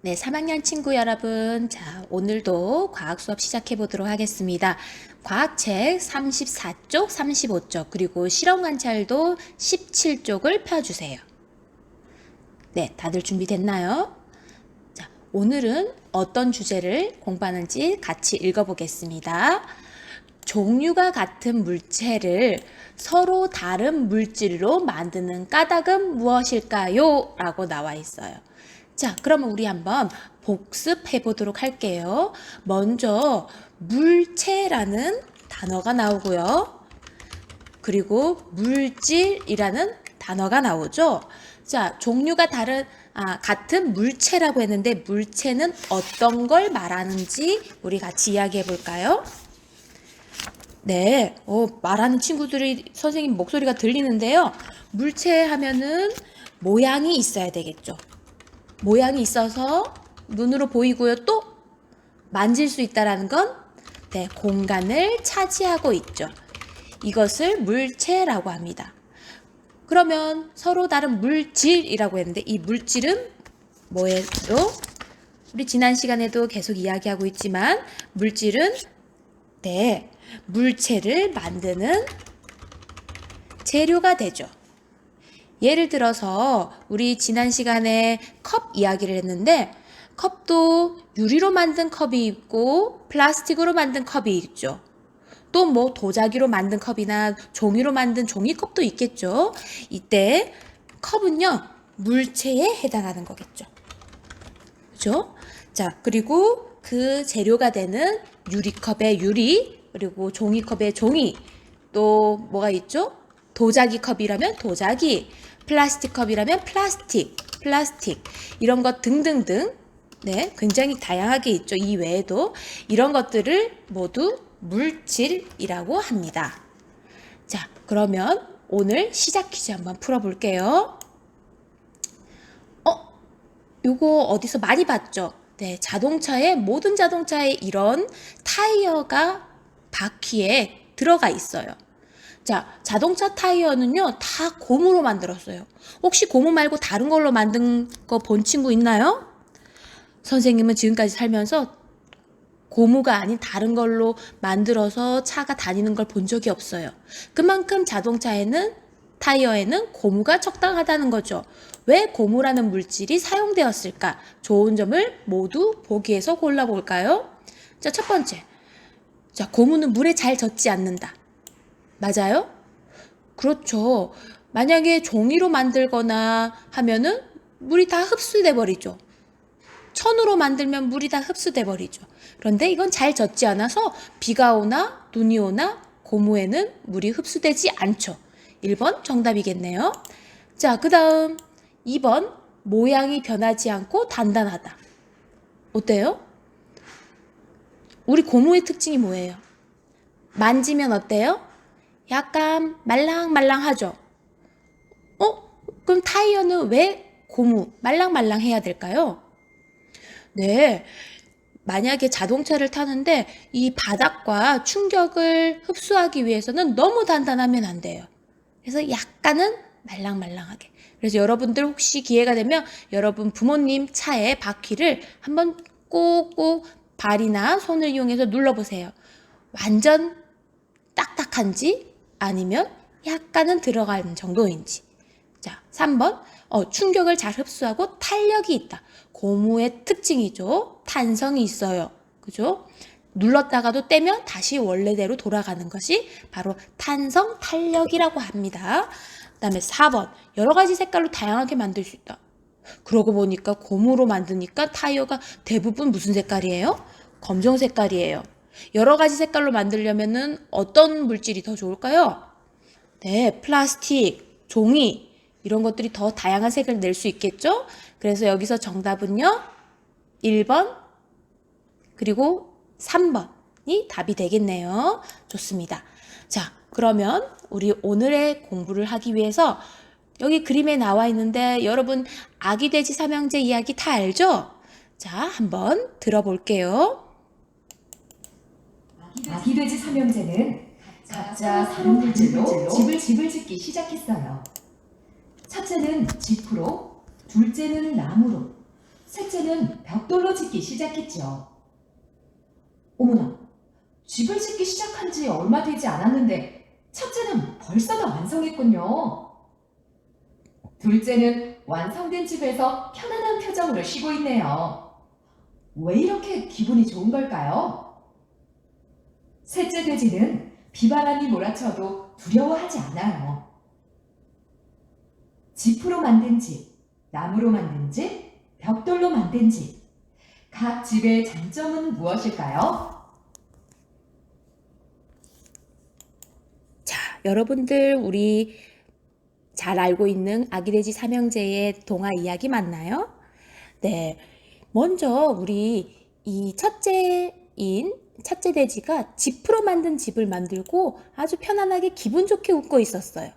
네, 3학년 친구 여러분. 자, 오늘도 과학 수업 시작해 보도록 하겠습니다. 과학책 34쪽, 35쪽, 그리고 실험 관찰도 17쪽을 펴주세요. 네, 다들 준비됐나요? 자, 오늘은 어떤 주제를 공부하는지 같이 읽어보겠습니다. 종류가 같은 물체를 서로 다른 물질로 만드는 까닭은 무엇일까요? 라고 나와 있어요. 자, 그러면 우리 한번 복습해 보도록 할게요. 먼저 물체라는 단어가 나오고요. 그리고 물질이라는 단어가 나오죠. 자, 종류가 같은 물체라고 했는데 물체는 어떤 걸 말하는지 우리 같이 이야기해 볼까요? 네, 말하는 친구들이 선생님 목소리가 들리는데요. 물체 하면은 모양이 있어야 되겠죠. 모양이 있어서 눈으로 보이고요. 또 만질 수 있다라는 건 네, 공간을 차지하고 있죠. 이것을 물체라고 합니다. 그러면 서로 다른 물질이라고 했는데 이 물질은 뭐예요? 우리 지난 시간에도 계속 이야기하고 있지만 물질은 네, 물체를 만드는 재료가 되죠. 예를 들어서 우리 지난 시간에 컵 이야기를 했는데 컵도 유리로 만든 컵이 있고 플라스틱으로 만든 컵이 있죠. 또 뭐 도자기로 만든 컵이나 종이로 만든 종이컵도 있겠죠. 이때 컵은요 물체에 해당하는 거겠죠. 그죠? 자, 그리고 그 재료가 되는 유리컵의 유리, 그리고 종이컵의 종이, 또 뭐가 있죠? 도자기 컵이라면 도자기, 플라스틱 컵이라면 플라스틱, 이런 것 등등등. 네, 굉장히 다양하게 있죠. 이 외에도 이런 것들을 모두 물질이라고 합니다. 자, 그러면 오늘 시작 퀴즈 한번 풀어볼게요. 요거 어디서 많이 봤죠? 네, 모든 자동차에 이런 타이어가 바퀴에 들어가 있어요. 자, 자동차 타이어는요, 다 고무로 만들었어요. 혹시 고무 말고 다른 걸로 만든 거 본 친구 있나요? 선생님은 지금까지 살면서 고무가 아닌 다른 걸로 만들어서 차가 다니는 걸 본 적이 없어요. 그만큼 타이어에는 고무가 적당하다는 거죠. 왜 고무라는 물질이 사용되었을까? 좋은 점을 모두 보기에서 골라볼까요? 자, 첫 번째. 자, 고무는 물에 잘 젖지 않는다. 맞아요? 그렇죠. 만약에 종이로 만들거나 하면은 물이 다 흡수돼 버리죠. 천으로 만들면 물이 다 흡수돼 버리죠. 그런데 이건 잘 젖지 않아서 비가 오나 눈이 오나 고무에는 물이 흡수되지 않죠. 1번 정답이겠네요. 자, 그 다음 2번 모양이 변하지 않고 단단하다. 어때요? 우리 고무의 특징이 뭐예요? 만지면 어때요? 약간 말랑말랑하죠? 그럼 타이어는 왜 말랑말랑해야 될까요? 네, 만약에 자동차를 타는데 이 바닥과 충격을 흡수하기 위해서는 너무 단단하면 안 돼요. 그래서 약간은 말랑말랑하게. 그래서 여러분들 혹시 기회가 되면 여러분 부모님 차의 바퀴를 한번 꼭꼭 발이나 손을 이용해서 눌러보세요. 완전 딱딱한지 아니면 약간은 들어가는 정도인지. 자, 3번. 충격을 잘 흡수하고 탄력이 있다. 고무의 특징이죠. 탄성이 있어요. 그죠? 눌렀다가도 떼면 다시 원래대로 돌아가는 것이 바로 탄성 탄력이라고 합니다. 그다음에 4번. 여러 가지 색깔로 다양하게 만들 수 있다. 그러고 보니까 고무로 만드니까 타이어가 대부분 무슨 색깔이에요? 검정 색깔이에요. 여러 가지 색깔로 만들려면은 어떤 물질이 더 좋을까요? 네, 플라스틱, 종이 이런 것들이 더 다양한 색을 낼 수 있겠죠? 그래서 여기서 정답은요. 1번 그리고 3번이 답이 되겠네요. 좋습니다. 자, 그러면 우리 오늘의 공부를 하기 위해서 여기 그림에 나와 있는데 여러분 아기 돼지 삼형제 이야기 다 알죠? 자, 한번 들어볼게요. 아기 돼지 삼형제는 각자 다른 물질로 집을 짓기 시작했어요. 첫째는 짚으로, 둘째는 나무로, 셋째는 벽돌로 짓기 시작했죠. 어머나, 집을 짓기 시작한 지 얼마 되지 않았는데 첫째는 벌써 다 완성했군요. 둘째는 완성된 집에서 편안한 표정으로 쉬고 있네요. 왜 이렇게 기분이 좋은 걸까요? 셋째 돼지는 비바람이 몰아쳐도 두려워하지 않아요. 지프로 만든 집, 나무로 만든 집, 벽돌로 만든 집. 각 집의 장점은 무엇일까요? 자, 여러분들 우리 잘 알고 있는 아기돼지 삼형제의 동화 이야기 맞나요? 네. 먼저 우리 이 첫째 돼지가 지프로 만든 집을 만들고 아주 편안하게 기분 좋게 웃고 있었어요.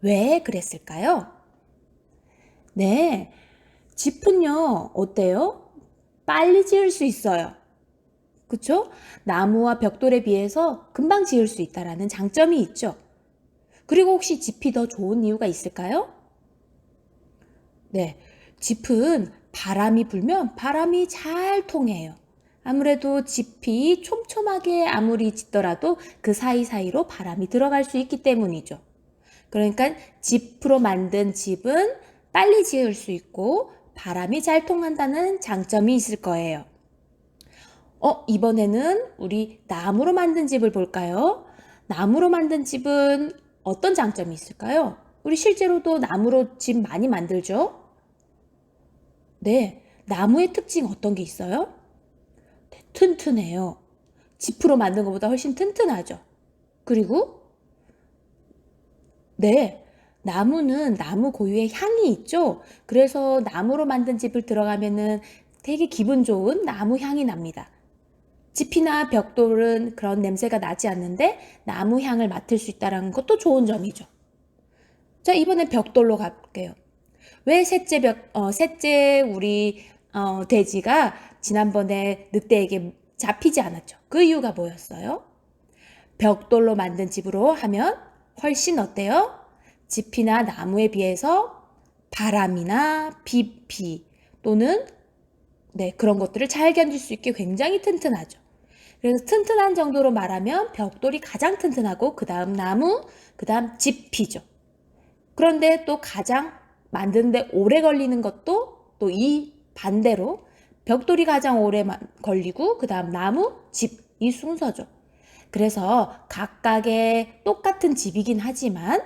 왜 그랬을까요? 네. 집은요, 어때요? 빨리 지을 수 있어요. 그쵸? 나무와 벽돌에 비해서 금방 지을 수 있다라는 장점이 있죠. 그리고 혹시 집이 더 좋은 이유가 있을까요? 네. 집은 바람이 불면 바람이 잘 통해요. 아무래도 집이 촘촘하게 아무리 짓더라도 그 사이사이로 바람이 들어갈 수 있기 때문이죠. 그러니까 지프로 만든 집은 빨리 지을 수 있고 바람이 잘 통한다는 장점이 있을 거예요. 이번에는 우리 나무로 만든 집을 볼까요? 나무로 만든 집은 어떤 장점이 있을까요? 우리 실제로도 나무로 집 많이 만들죠? 네, 나무의 특징 어떤 게 있어요? 네, 튼튼해요. 지프로 만든 것보다 훨씬 튼튼하죠. 그리고 네, 나무는 나무 고유의 향이 있죠? 그래서 나무로 만든 집을 들어가면은 되게 기분 좋은 나무 향이 납니다. 지피나 벽돌은 그런 냄새가 나지 않는데 나무 향을 맡을 수 있다는 것도 좋은 점이죠. 자, 이번엔 벽돌로 갈게요. 왜 셋째 우리 돼지가 지난번에 늑대에게 잡히지 않았죠? 그 이유가 뭐였어요? 벽돌로 만든 집으로 하면 훨씬 어때요? 지피나 나무에 비해서 바람이나 비 또는 네, 그런 것들을 잘 견딜 수 있게 굉장히 튼튼하죠. 그래서 튼튼한 정도로 말하면 벽돌이 가장 튼튼하고 그 다음 나무, 그 다음 지피죠. 그런데 또 가장 만드는데 오래 걸리는 것도 또 이 반대로 벽돌이 가장 오래 걸리고 그 다음 나무, 집 이 순서죠. 그래서 각각의 똑같은 집이긴 하지만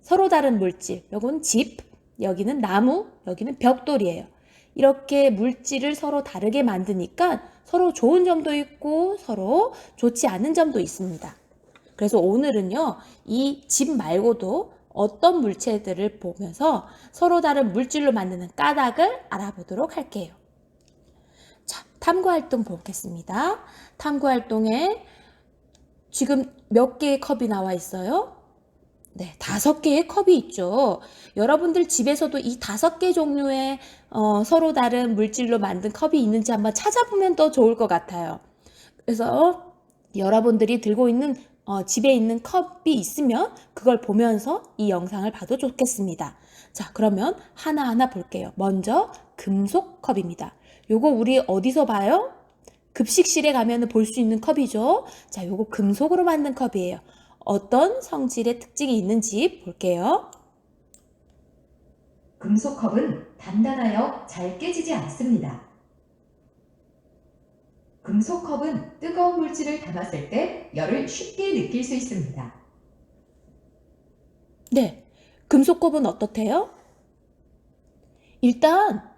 서로 다른 물질, 요건 집, 여기는 나무, 여기는 벽돌이에요. 이렇게 물질을 서로 다르게 만드니까 서로 좋은 점도 있고 서로 좋지 않은 점도 있습니다. 그래서 오늘은요, 이 집 말고도 어떤 물체들을 보면서 서로 다른 물질로 만드는 까닭을 알아보도록 할게요. 자, 탐구활동 보겠습니다. 탐구활동에 지금 몇 개의 컵이 나와 있어요? 네, 5개의 컵이 있죠. 여러분들 집에서도 이 5개 종류의 서로 다른 물질로 만든 컵이 있는지 한번 찾아보면 더 좋을 것 같아요. 그래서 여러분들이 들고 있는 집에 있는 컵이 있으면 그걸 보면서 이 영상을 봐도 좋겠습니다. 자, 그러면 하나하나 볼게요. 먼저 금속 컵입니다. 요거 우리 어디서 봐요? 급식실에 가면 볼 수 있는 컵이죠. 자, 요거 금속으로 만든 컵이에요. 어떤 성질의 특징이 있는지 볼게요. 금속컵은 단단하여 잘 깨지지 않습니다. 금속컵은 뜨거운 물질을 담았을 때 열을 쉽게 느낄 수 있습니다. 네, 금속컵은 어떻대요? 일단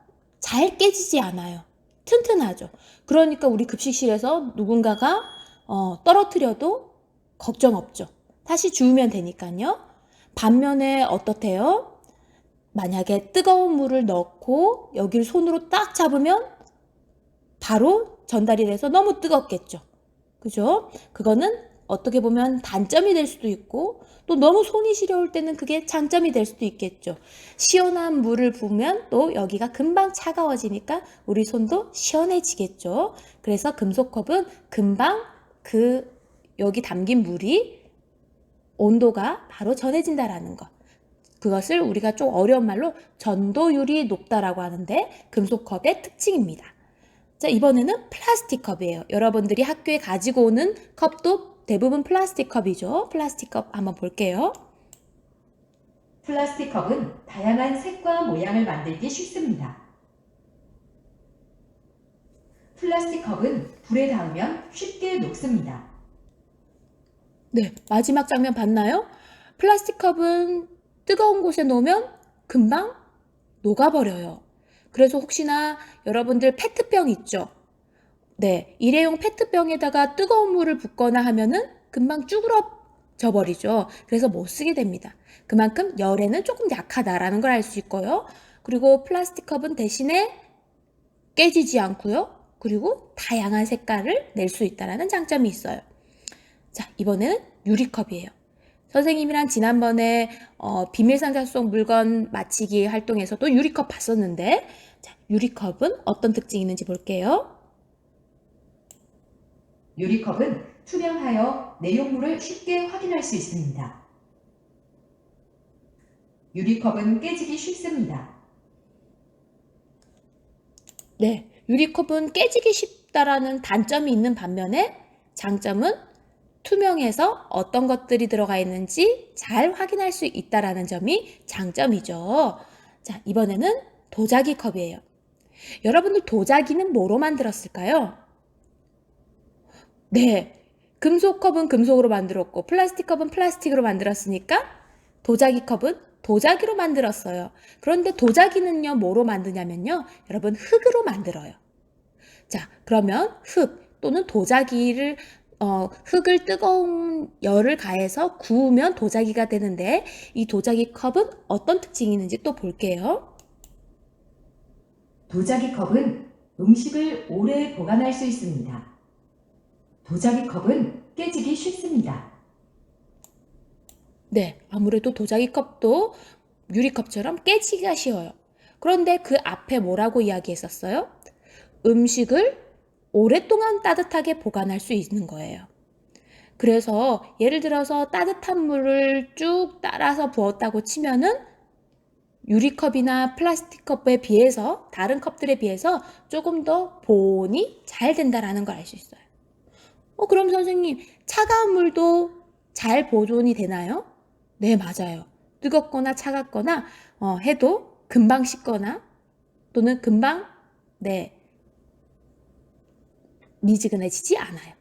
잘 깨지지 않아요. 튼튼하죠. 그러니까 우리 급식실에서 누군가가 떨어뜨려도 걱정 없죠. 다시 주우면 되니까요. 반면에 어떻대요? 만약에 뜨거운 물을 넣고 여기를 손으로 딱 잡으면 바로 전달이 돼서 너무 뜨겁겠죠. 그죠? 그거는 어떻게 보면 단점이 될 수도 있고 또 너무 손이 시려울 때는 그게 장점이 될 수도 있겠죠. 시원한 물을 부으면 또 여기가 금방 차가워지니까 우리 손도 시원해지겠죠. 그래서 금속컵은 금방 여기 담긴 물이 온도가 바로 전해진다라는 거. 그것을 우리가 좀 어려운 말로 전도율이 높다라고 하는데 금속컵의 특징입니다. 자, 이번에는 플라스틱 컵이에요. 여러분들이 학교에 가지고 오는 컵도 대부분 플라스틱 컵이죠. 플라스틱 컵 한번 볼게요. 플라스틱 컵은 다양한 색과 모양을 만들기 쉽습니다. 플라스틱 컵은 불에 닿으면 쉽게 녹습니다. 네, 마지막 장면 봤나요? 플라스틱 컵은 뜨거운 곳에 놓으면 금방 녹아버려요. 그래서 혹시나 여러분들 페트병 있죠? 네, 일회용 페트병에다가 뜨거운 물을 붓거나 하면은 금방 쭈그러져 버리죠. 그래서 못 쓰게 됩니다. 그만큼 열에는 조금 약하다라는 걸 알 수 있고요. 그리고 플라스틱 컵은 대신에 깨지지 않고요. 그리고 다양한 색깔을 낼 수 있다는 장점이 있어요. 자, 이번에는 유리컵이에요. 선생님이랑 지난번에 비밀상자 속 물건 맞히기 활동에서도 유리컵 봤었는데, 자, 유리컵은 어떤 특징이 있는지 볼게요. 유리컵은 투명하여 내용물을 쉽게 확인할 수 있습니다. 유리컵은 깨지기 쉽습니다. 네, 유리컵은 깨지기 쉽다라는 단점이 있는 반면에 장점은 투명해서 어떤 것들이 들어가 있는지 잘 확인할 수 있다라는 점이 장점이죠. 자, 이번에는 도자기 컵이에요. 여러분들 도자기는 뭐로 만들었을까요? 네, 금속 컵은 금속으로 만들었고 플라스틱 컵은 플라스틱으로 만들었으니까 도자기 컵은 도자기로 만들었어요. 그런데 도자기는요, 뭐로 만드냐면요, 여러분 흙으로 만들어요. 자, 그러면 흙 또는 도자기를 흙을 뜨거운 열을 가해서 구우면 도자기가 되는데 이 도자기 컵은 어떤 특징이 있는지 또 볼게요. 도자기 컵은 음식을 오래 보관할 수 있습니다. 도자기 컵은 깨지기 쉽습니다. 네, 아무래도 도자기 컵도 유리컵처럼 깨지기가 쉬워요. 그런데 그 앞에 뭐라고 이야기했었어요? 음식을 오랫동안 따뜻하게 보관할 수 있는 거예요. 그래서 예를 들어서 따뜻한 물을 쭉 따라서 부었다고 치면은 유리컵이나 플라스틱 컵에 비해서 다른 컵들에 비해서 조금 더 보온이 잘 된다라는 걸 알 수 있어요. 그럼 선생님, 차가운 물도 잘 보존이 되나요? 네, 맞아요. 뜨겁거나 차갑거나 해도 금방 식거나 또는 금방 네, 미지근해지지 않아요.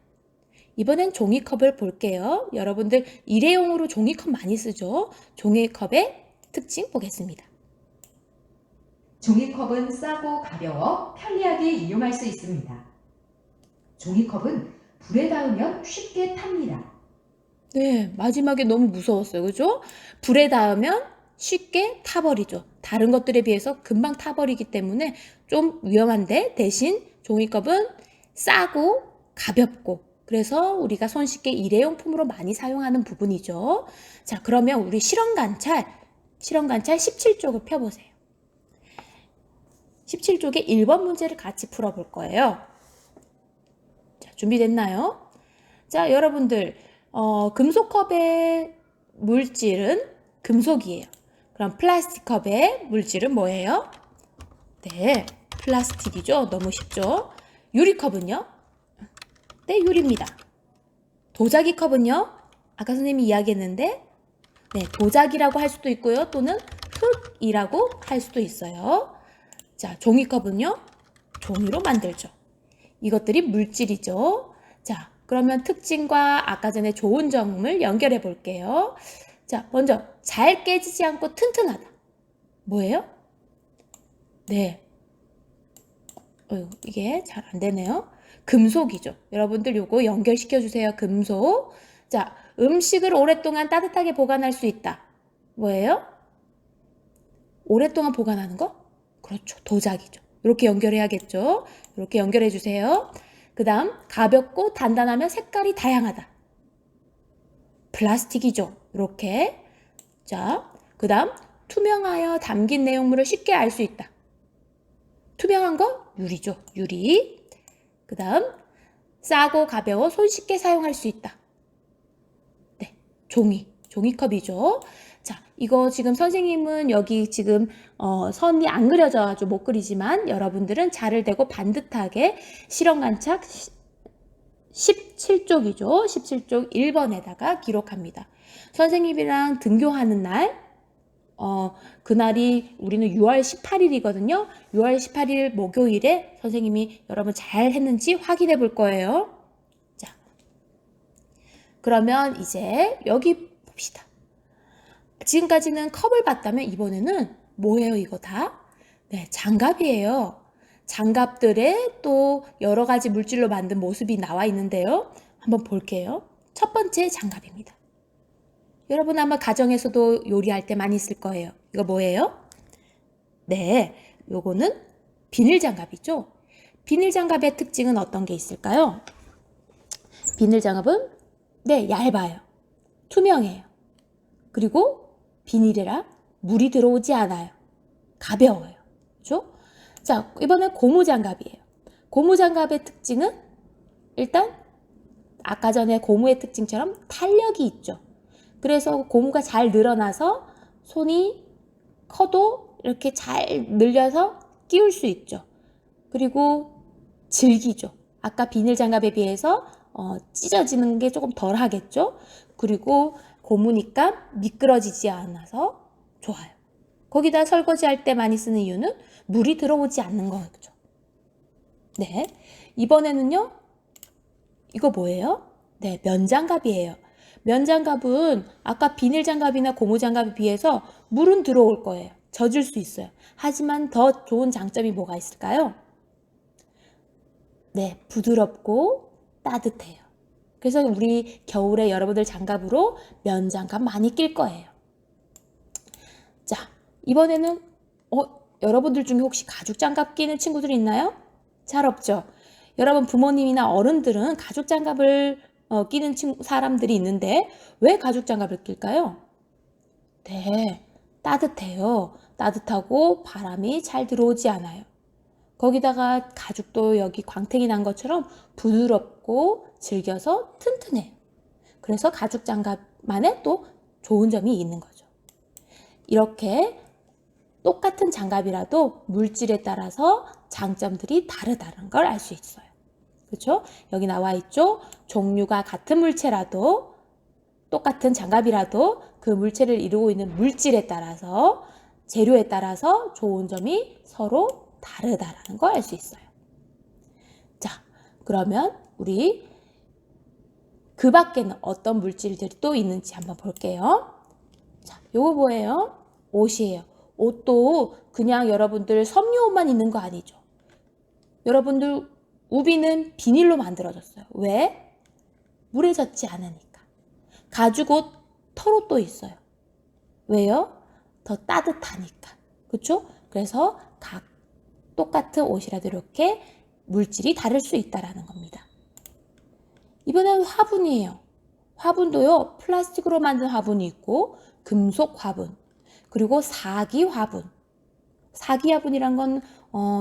이번엔 종이컵을 볼게요. 여러분들 일회용으로 종이컵 많이 쓰죠? 종이컵의 특징 보겠습니다. 종이컵은 싸고 가벼워 편리하게 이용할 수 있습니다. 종이컵은 불에 닿으면 쉽게 탑니다. 네, 마지막에 너무 무서웠어요. 그죠? 불에 닿으면 쉽게 타버리죠. 다른 것들에 비해서 금방 타버리기 때문에 좀 위험한데 대신 종이컵은 싸고 가볍고 그래서 우리가 손쉽게 일회용품으로 많이 사용하는 부분이죠. 자, 그러면 우리 실험관찰 17쪽을 펴보세요. 17쪽의 1번 문제를 같이 풀어볼 거예요. 자, 준비됐나요? 자, 여러분들 금속컵의 물질은 금속이에요. 그럼 플라스틱 컵의 물질은 뭐예요? 네, 플라스틱이죠. 너무 쉽죠? 유리컵은요? 네, 유리입니다. 도자기 컵은요? 아까 선생님이 이야기했는데 네, 도자기라고 할 수도 있고요. 또는 흙이라고 할 수도 있어요. 자, 종이컵은요? 종이로 만들죠. 이것들이 물질이죠. 자, 그러면 특징과 아까 전에 좋은 점을 연결해 볼게요. 자, 먼저 잘 깨지지 않고 튼튼하다. 뭐예요? 네. 이게 잘 안 되네요. 금속이죠. 여러분들 요거 연결시켜 주세요. 금속. 자, 음식을 오랫동안 따뜻하게 보관할 수 있다. 뭐예요? 오랫동안 보관하는 거? 그렇죠. 도자기죠. 이렇게 연결해야겠죠. 이렇게 연결해 주세요. 그 다음 가볍고 단단하며 색깔이 다양하다. 플라스틱이죠. 이렇게. 자, 그 다음 투명하여 담긴 내용물을 쉽게 알 수 있다. 투명한 거? 유리죠. 유리. 그 다음 싸고 가벼워 손쉽게 사용할 수 있다. 네, 종이컵이죠. 자, 이거 지금 선생님은 여기 지금 선이 안 그려져가지고 못 그리지만 여러분들은 자를 대고 반듯하게 실험관찰 17쪽이죠. 17쪽 1번에다가 기록합니다. 선생님이랑 등교하는 날, 그날이 우리는 6월 18일이거든요. 6월 18일 목요일에 선생님이 여러분 잘 했는지 확인해 볼 거예요. 자, 그러면 이제 여기 봅시다. 지금까지는 컵을 봤다면 이번에는 뭐예요, 이거 다? 네, 장갑이에요. 장갑들의 또 여러 가지 물질로 만든 모습이 나와 있는데요. 한번 볼게요. 첫 번째 장갑입니다. 여러분 아마 가정에서도 요리할 때 많이 쓸 거예요. 이거 뭐예요? 네, 요거는 비닐 장갑이죠. 비닐 장갑의 특징은 어떤 게 있을까요? 비닐 장갑은 네, 얇아요. 투명해요. 그리고 비닐이라 물이 들어오지 않아요. 가벼워요. 그렇죠? 자, 이번엔 고무 장갑이에요. 고무 장갑의 특징은 일단 아까 전에 고무의 특징처럼 탄력이 있죠. 그래서 고무가 잘 늘어나서 손이 커도 이렇게 잘 늘려서 끼울 수 있죠. 그리고 질기죠. 아까 비닐 장갑에 비해서 찢어지는 게 조금 덜 하겠죠. 그리고 고무니까 미끄러지지 않아서 좋아요. 거기다 설거지할 때 많이 쓰는 이유는 물이 들어오지 않는 거죠. 네, 이번에는요. 이거 뭐예요? 네, 면장갑이에요. 면장갑은 아까 비닐 장갑이나 고무 장갑에 비해서 물은 들어올 거예요. 젖을 수 있어요. 하지만 더 좋은 장점이 뭐가 있을까요? 네, 부드럽고 따뜻해요. 그래서 우리 겨울에 여러분들 장갑으로 면장갑 많이 낄 거예요. 자, 이번에는 여러분들 중에 혹시 가죽 장갑 끼는 친구들이 있나요? 잘 없죠? 여러분 부모님이나 어른들은 가죽 장갑을 끼는 사람들이 있는데 왜 가죽 장갑을 낄까요? 네, 따뜻해요. 따뜻하고 바람이 잘 들어오지 않아요. 거기다가 가죽도 여기 광택이 난 것처럼 부드럽고 질겨서 튼튼해요. 그래서 가죽 장갑만의 또 좋은 점이 있는 거죠. 이렇게 똑같은 장갑이라도 물질에 따라서 장점들이 다르다는 걸 알 수 있어요. 그렇죠? 여기 나와 있죠? 종류가 같은 물체라도 똑같은 장갑이라도 그 물체를 이루고 있는 물질에 따라서 재료에 따라서 좋은 점이 서로 다르다라는 걸 알 수 있어요. 자, 그러면 우리 그 밖에는 어떤 물질들이 또 있는지 한번 볼게요. 자, 요거 뭐예요? 옷이에요. 옷도 그냥 여러분들 섬유옷만 있는 거 아니죠. 여러분들 우비는 비닐로 만들어졌어요. 왜? 물에 젖지 않으니까. 가죽옷 털옷도 있어요. 왜요? 더 따뜻하니까. 그렇죠? 그래서 각 똑같은 옷이라도 이렇게 물질이 다를 수 있다라는 겁니다. 이번엔 화분이에요. 화분도요, 플라스틱으로 만든 화분이 있고 금속 화분, 그리고 사기 화분. 사기 화분이란 건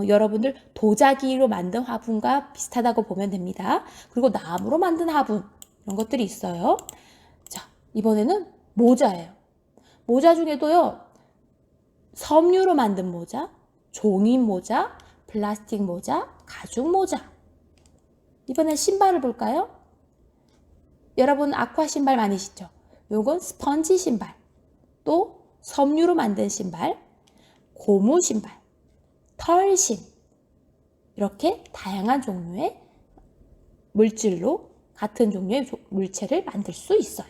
여러분들 도자기로 만든 화분과 비슷하다고 보면 됩니다. 그리고 나무로 만든 화분, 이런 것들이 있어요. 자, 이번에는 모자예요. 모자 중에도요, 섬유로 만든 모자, 종이 모자, 플라스틱 모자, 가죽 모자. 이번엔 신발을 볼까요? 여러분 아쿠아 신발 많이 신죠? 요건 스펀지 신발, 또 섬유로 만든 신발, 고무 신발, 털신, 이렇게 다양한 종류의 물질로 같은 종류의 물체를 만들 수 있어요.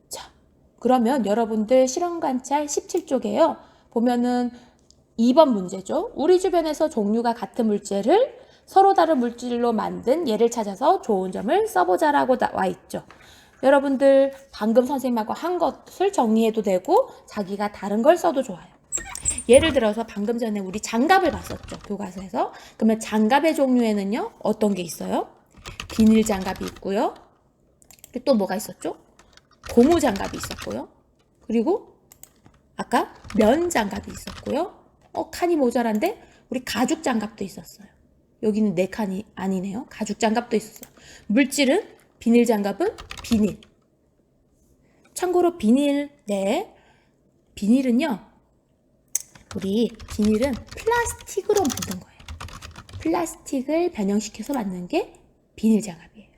자, 그러면 여러분들 실험관찰 17쪽에요. 보면은 2번 문제죠. 우리 주변에서 종류가 같은 물체를 서로 다른 물질로 만든 예를 찾아서 좋은 점을 써보자라고 나와 있죠. 여러분들 방금 선생님하고 한 것을 정리해도 되고 자기가 다른 걸 써도 좋아요. 예를 들어서 방금 전에 우리 장갑을 봤었죠. 교과서에서. 그러면 장갑의 종류에는요. 어떤 게 있어요? 비닐 장갑이 있고요. 그리고 또 뭐가 있었죠? 고무 장갑이 있었고요. 그리고 아까 면 장갑이 있었고요. 칸이 모자란데 우리 가죽 장갑도 있었어요. 여기는 4칸이 아니네요. 가죽 장갑도 있었어요. 물질은 비닐 장갑은 비닐. 참고로 비닐, 네. 비닐은요, 우리 비닐은 플라스틱으로 만든 거예요. 플라스틱을 변형시켜서 만든 게 비닐 장갑이에요.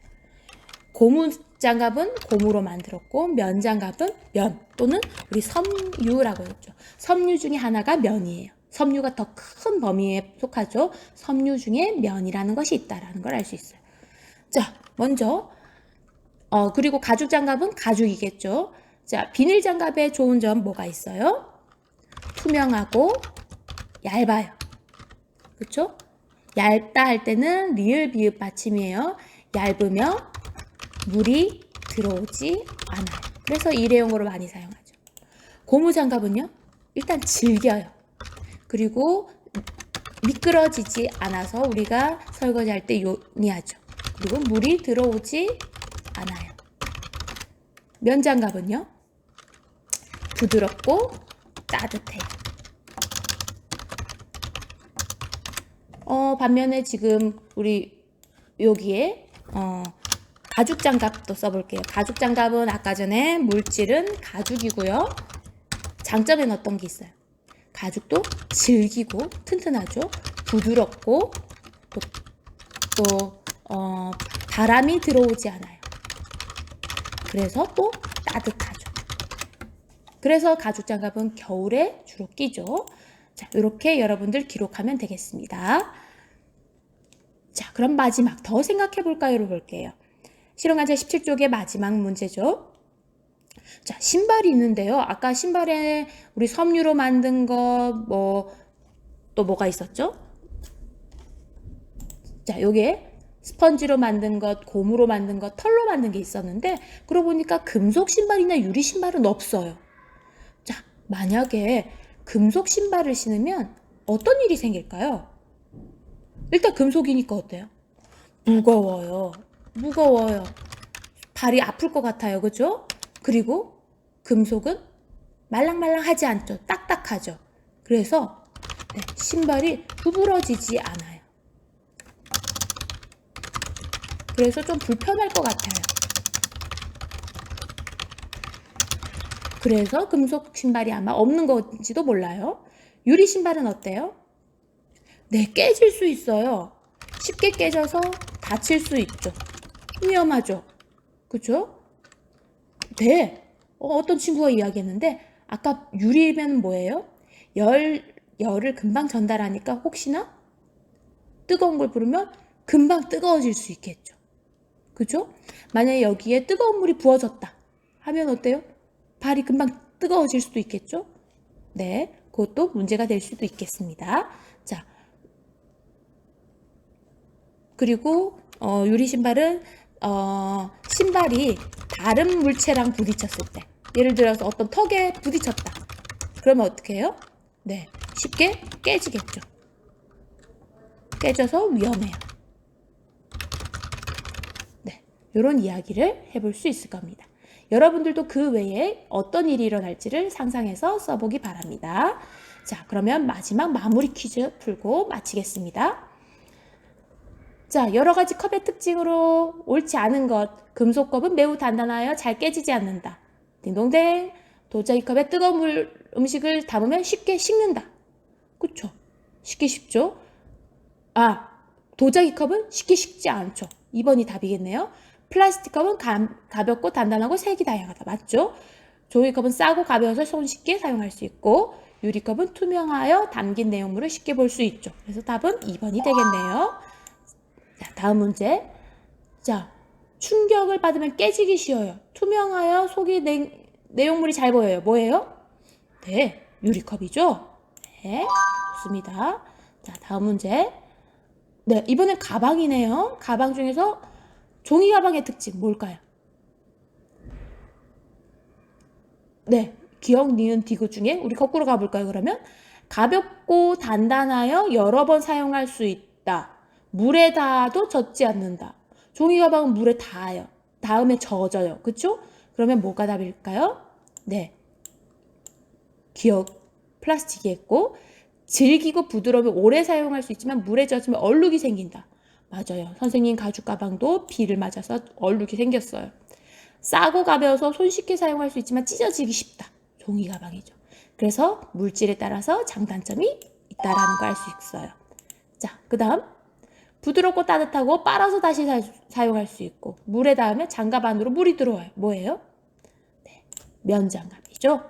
고무 장갑은 고무로 만들었고, 면 장갑은 면 또는 우리 섬유라고 했죠. 섬유 중에 하나가 면이에요. 섬유가 더 큰 범위에 속하죠. 섬유 중에 면이라는 것이 있다라는 걸 알 수 있어요. 자, 먼저 그리고 가죽 장갑은 가죽이겠죠. 자, 비닐 장갑의 좋은 점 뭐가 있어요? 투명하고 얇아요. 그렇죠? 얇다 할 때는 리을 비읍 받침이에요. 얇으면 물이 들어오지 않아요. 그래서 일회용으로 많이 사용하죠. 고무 장갑은요, 일단 질겨요. 그리고 미끄러지지 않아서 우리가 설거지할 때 용이하죠. 그리고 물이 들어오지 않아요. 면 장갑은요, 부드럽고 따뜻해요. 반면에 지금 우리 여기에 가죽 장갑도 써볼게요. 가죽 장갑은 아까 전에 물질은 가죽이고요. 장점에는 어떤 게 있어요? 가죽도 질기고 튼튼하죠. 부드럽고 또 바람이 들어오지 않아요. 그래서 또 따뜻하죠. 그래서 가죽 장갑은 겨울에 주로 끼죠. 자, 이렇게 여러분들 기록하면 되겠습니다. 자, 그럼 마지막 더 생각해 볼까요? 볼게요. 실용관찰 17쪽의 마지막 문제죠. 자, 신발이 있는데요. 아까 신발에 우리 섬유로 만든 거, 또 뭐가 있었죠? 자, 요게 스펀지로 만든 것, 고무로 만든 것, 털로 만든 게 있었는데, 그러고 보니까 금속 신발이나 유리 신발은 없어요. 자, 만약에 금속 신발을 신으면 어떤 일이 생길까요? 일단 금속이니까 어때요? 무거워요. 무거워요. 발이 아플 것 같아요. 그죠? 그리고 금속은 말랑말랑하지 않죠. 딱딱하죠. 그래서 신발이 구부러지지 않아요. 그래서 좀 불편할 것 같아요. 그래서 금속 신발이 아마 없는 건지도 몰라요. 유리 신발은 어때요? 네, 깨질 수 있어요. 쉽게 깨져서 다칠 수 있죠. 위험하죠. 그죠? 네. 어떤 친구가 이야기했는데 아까 유리면 뭐예요? 열을 금방 전달하니까 혹시나 뜨거운 걸 부르면 금방 뜨거워질 수 있겠죠. 그죠? 만약에 여기에 뜨거운 물이 부어졌다 하면 어때요? 발이 금방 뜨거워질 수도 있겠죠? 네. 그것도 문제가 될 수도 있겠습니다. 자. 그리고 유리 신발은 신발이 다른 물체랑 부딪혔을 때, 예를 들어서 어떤 턱에 부딪혔다. 그러면 어떻게 해요? 네, 쉽게 깨지겠죠. 깨져서 위험해요. 네, 이런 이야기를 해볼 수 있을 겁니다. 여러분들도 그 외에 어떤 일이 일어날지를 상상해서 써보기 바랍니다. 자, 그러면 마지막 마무리 퀴즈 풀고 마치겠습니다. 자, 여러 가지 컵의 특징으로 옳지 않은 것. 금속컵은 매우 단단하여 잘 깨지지 않는다. 딩동댕. 도자기 컵에 뜨거운 음식을 담으면 쉽게 식는다. 그쵸? 쉽게 식죠? 도자기 컵은 쉽게 식지 않죠. 2번이 답이겠네요. 플라스틱 컵은 가볍고 단단하고 색이 다양하다. 맞죠? 종이컵은 싸고 가벼워서 손쉽게 사용할 수 있고, 유리컵은 투명하여 담긴 내용물을 쉽게 볼 수 있죠. 그래서 답은 2번이 되겠네요. 자, 다음 문제. 자, 충격을 받으면 깨지기 쉬워요. 투명하여 속이 내용물이 잘 보여요. 뭐예요? 네, 유리컵이죠? 네, 좋습니다. 자, 다음 문제. 네, 이번엔 가방이네요. 가방 중에서 종이 가방의 특징 뭘까요? 네, 기억, 니은, 디귿 중에 우리 거꾸로 가볼까요, 그러면? 가볍고 단단하여 여러 번 사용할 수 있다. 물에 닿아도 젖지 않는다. 종이 가방은 물에 닿아요. 다음에 젖어요. 그쵸? 그러면 뭐가 답일까요? 네. 기억, 플라스틱이겠고, 질기고 부드러우면 오래 사용할 수 있지만 물에 젖으면 얼룩이 생긴다. 맞아요. 선생님 가죽 가방도 비를 맞아서 얼룩이 생겼어요. 싸고 가벼워서 손쉽게 사용할 수 있지만 찢어지기 쉽다. 종이 가방이죠. 그래서 물질에 따라서 장단점이 있다라는 걸 알 수 있어요. 자, 그 다음 부드럽고 따뜻하고 빨아서 다시 사용할 수 있고 물에 닿으면 장갑 안으로 물이 들어와요. 뭐예요? 네, 면장갑이죠. 네,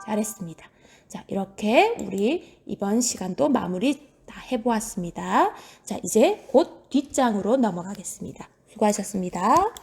잘했습니다. 자, 이렇게 우리 이번 시간도 마무리 다 해보았습니다. 자, 이제 곧 뒷장으로 넘어가겠습니다. 수고하셨습니다.